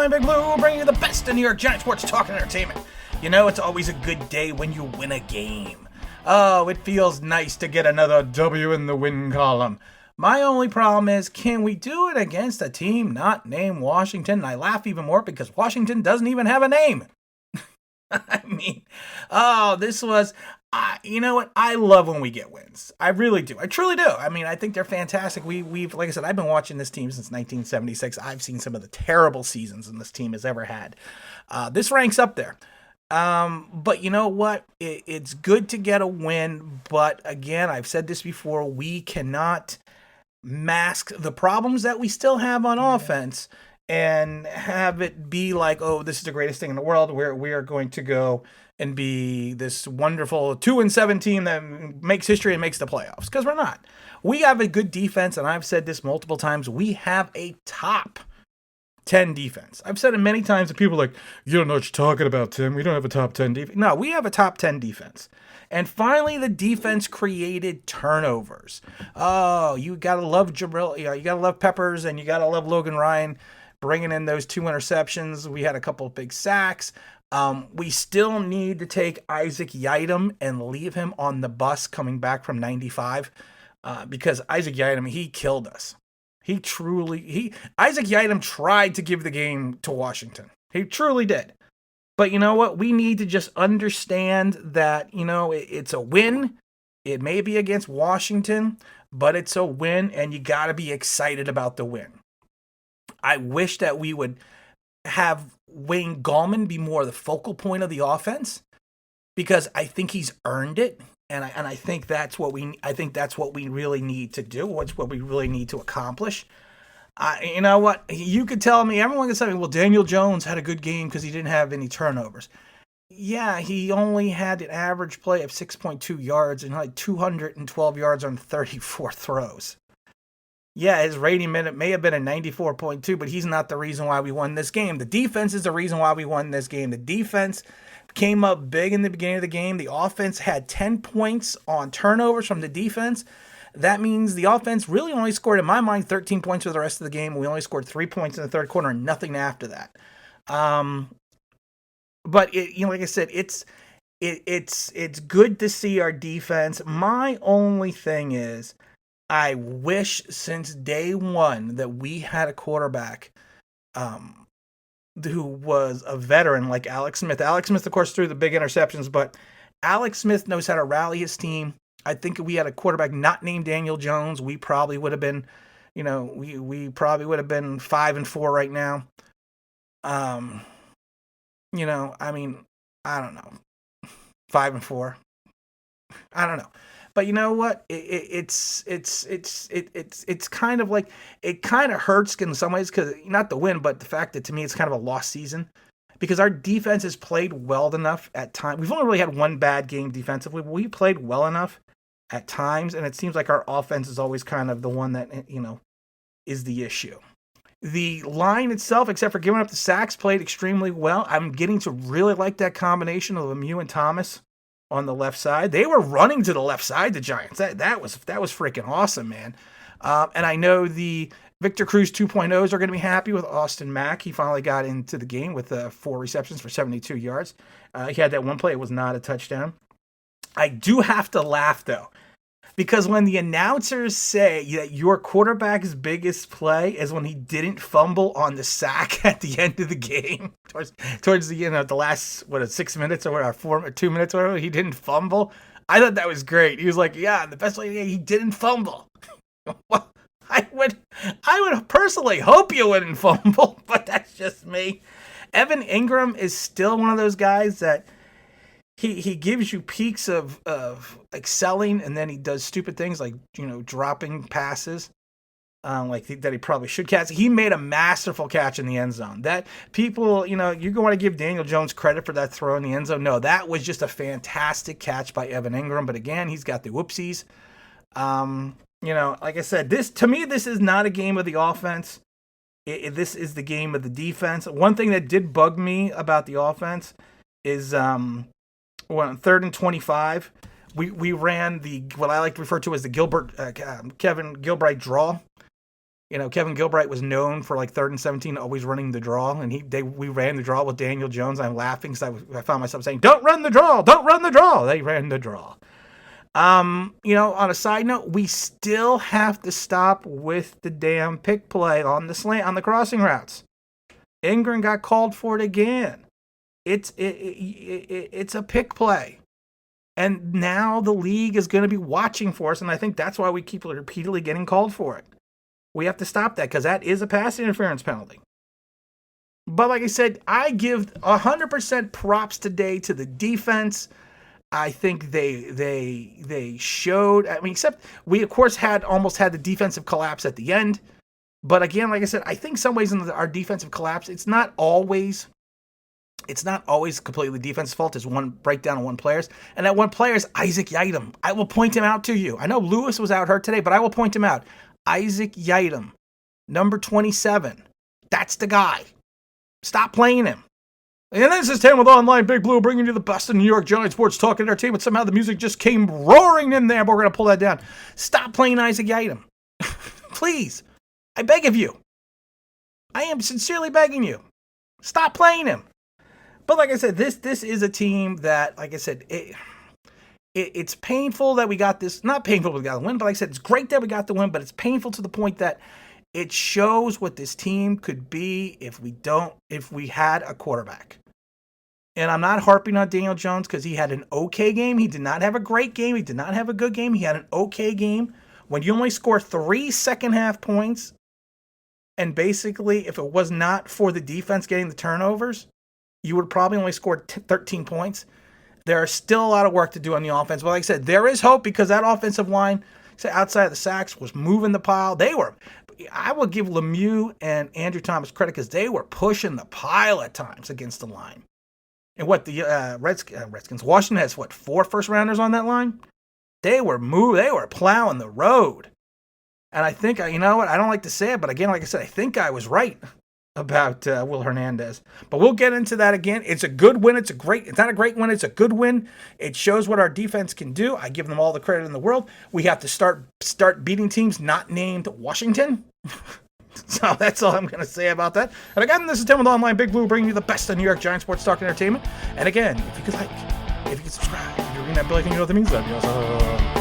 Flying Big Blue, bringing you the best in New York Giant sports talk and entertainment. You know, it's always a good day when you win a game. Oh, it feels nice to get another W in the win column. My only problem is, can we do it against a team not named Washington? And I laugh even more because Washington doesn't even have a name. I mean, this was, you know what? I love when we get wins. I really do. I truly do. I mean, I think they're fantastic. We've, like I said, I've been watching this team since 1976. I've seen some of the terrible seasons this team has ever had. This ranks up there. But you know what? It's good to get a win. But again, I've said this before, we cannot mask the problems that we still have on offense and have it be like, oh, this is the greatest thing in the world, where we are going to go and be this wonderful 2-7 team that makes history and makes the playoffs. Because we're not. We have a good defense, and I've said this multiple times. We have a top 10 defense. I've said it many times, and people are like, you don't know what you're talking about, Tim. We don't have a top 10 defense. No, we have a top 10 defense. And finally, the defense created turnovers. Oh, you got to love Jabril. You got to love Peppers, and you got to love Logan Ryan bringing in those 2 interceptions. We had a couple of big sacks. We still need to take Isaac Yiadom and leave him on the bus coming back from 95 because Isaac Yiadom, he killed us. Isaac Yiadom tried to give the game to Washington. He truly did. But you know what? We need to just understand that, you know, it's a win. It may be against Washington, but it's a win, and you got to be excited about the win. I wish that we would have Wayne Gallman be more the focal point of the offense, because I think he's earned it, and I think that's what we really need to do. What's what we really need to accomplish. You know what? You could tell me, everyone can tell me, well, Daniel Jones had a good game because he didn't have any turnovers. Yeah, he only had an average play of 6.2 yards and like 212 yards on 34 throws. Yeah, his rating minute may have been a 94.2, but he's not the reason why we won this game. The defense is the reason why we won this game. The defense came up big in the beginning of the game. The offense had 10 points on turnovers from the defense. That means the offense really only scored, in my mind, 13 points for the rest of the game. We only scored 3 points in the third quarter and nothing after that. But like I said, it's good to see our defense. My only thing is, I wish since day one that we had a quarterback who was a veteran like Alex Smith. Alex Smith, of course, threw the big interceptions, but Alex Smith knows how to rally his team. I think if we had a quarterback not named Daniel Jones, we probably would have been, we probably would have been 5-4 right now. I mean, I don't know, 5-4. I don't know. But you know what? It's kind of like, it kind of hurts in some ways, because not the win, but the fact that to me it's kind of a lost season, because our defense has played well enough at times. We've only really had one bad game defensively, but we played well enough at times, and it seems like our offense is always kind of the one that, is the issue. The line itself, except for giving up the sacks, played extremely well. I'm getting to really like that combination of Lemieux and Thomas on the left side. They were running to the left side, the Giants. That was freaking awesome, man. And I know the Victor Cruz 2.0s are going to be happy with Austin Mack. He finally got into the game with 4 receptions for 72 yards. He had that one play. It was not a touchdown. I do have to laugh, though, because when the announcers say that your quarterback's biggest play is when he didn't fumble on the sack at the end of the game, towards the the last 6 minutes or 2 minutes or whatever, he didn't fumble. I thought that was great. He was like, yeah, the best way, he didn't fumble. Well, I would personally hope you wouldn't fumble, but that's just me. Evan Ingram is still one of those guys that he gives you peaks of excelling, and then he does stupid things like, dropping passes that he probably should catch. He made a masterful catch in the end zone. That people, you're going to want to give Daniel Jones credit for that throw in the end zone. No, that was just a fantastic catch by Evan Ingram. But again, he's got the whoopsies. Like I said, to me, this is not a game of the offense. This is the game of the defense. One thing that did bug me about the offense is, on 3rd and 25, we ran what I like to refer to as the Kevin Gilbride draw. Kevin Gilbride was known for like 3rd and 17, always running the draw, and we ran the draw with Daniel Jones. I'm laughing because I found myself saying, "Don't run the draw! Don't run the draw!" They ran the draw. On a side note, we still have to stop with the damn pick play on the slant on the crossing routes. Ingram got called for it again. It's a pick play. And now the league is going to be watching for us, and I think that's why we keep repeatedly getting called for it. We have to stop that because that is a pass interference penalty. But like I said, I give 100% props today to the defense. I think they showed, except we, of course, almost had the defensive collapse at the end. But again, like I said, I think some ways in our defensive collapse, it's not always completely defense's fault. It's one breakdown of one player's. And that one player is Isaac Yiadom. I will point him out to you. I know Lewis was out hurt today, but I will point him out. Isaac Yiadom, number 27. That's the guy. Stop playing him. And this is Tim with Online Big Blue, bringing you the best of New York Giant sports talk and entertainment. Somehow the music just came roaring in there, but we're going to pull that down. Stop playing Isaac Yiadom. Please. I beg of you. I am sincerely begging you. Stop playing him. But like I said, this is a team that, like I said, it's painful that we got this. Not painful that we got the win, but like I said, it's great that we got the win, but it's painful to the point that it shows what this team could be if we had a quarterback. And I'm not harping on Daniel Jones because he had an okay game. He did not have a great game. He did not have a good game. He had an okay game. When you only score 3 second-half points, and basically, if it was not for the defense getting the turnovers, you would probably only score 13 points. There is still a lot of work to do on the offense. But like I said, there is hope because that offensive line, outside of the sacks, was moving the pile. I will give Lemieux and Andrew Thomas credit because they were pushing the pile at times against the line. And what the Redskins, Washington has 4 first-rounders on that line? They were plowing the road. And I think, you know what, I don't like to say it, but again, like I said, I think I was right about Will Hernandez. But we'll get into that again. It's a good win. It's not a great win. It's a good win. It shows what our defense can do. I give them all the credit in the world. We have to start beating teams not named Washington. So that's all I'm going to say about that. And again, this is Tim with Online Big Blue, bringing you the best of New York Giant sports talk and entertainment. And again, if you could subscribe, if you're ringing that bell icon, you know what that means. That'd be awesome.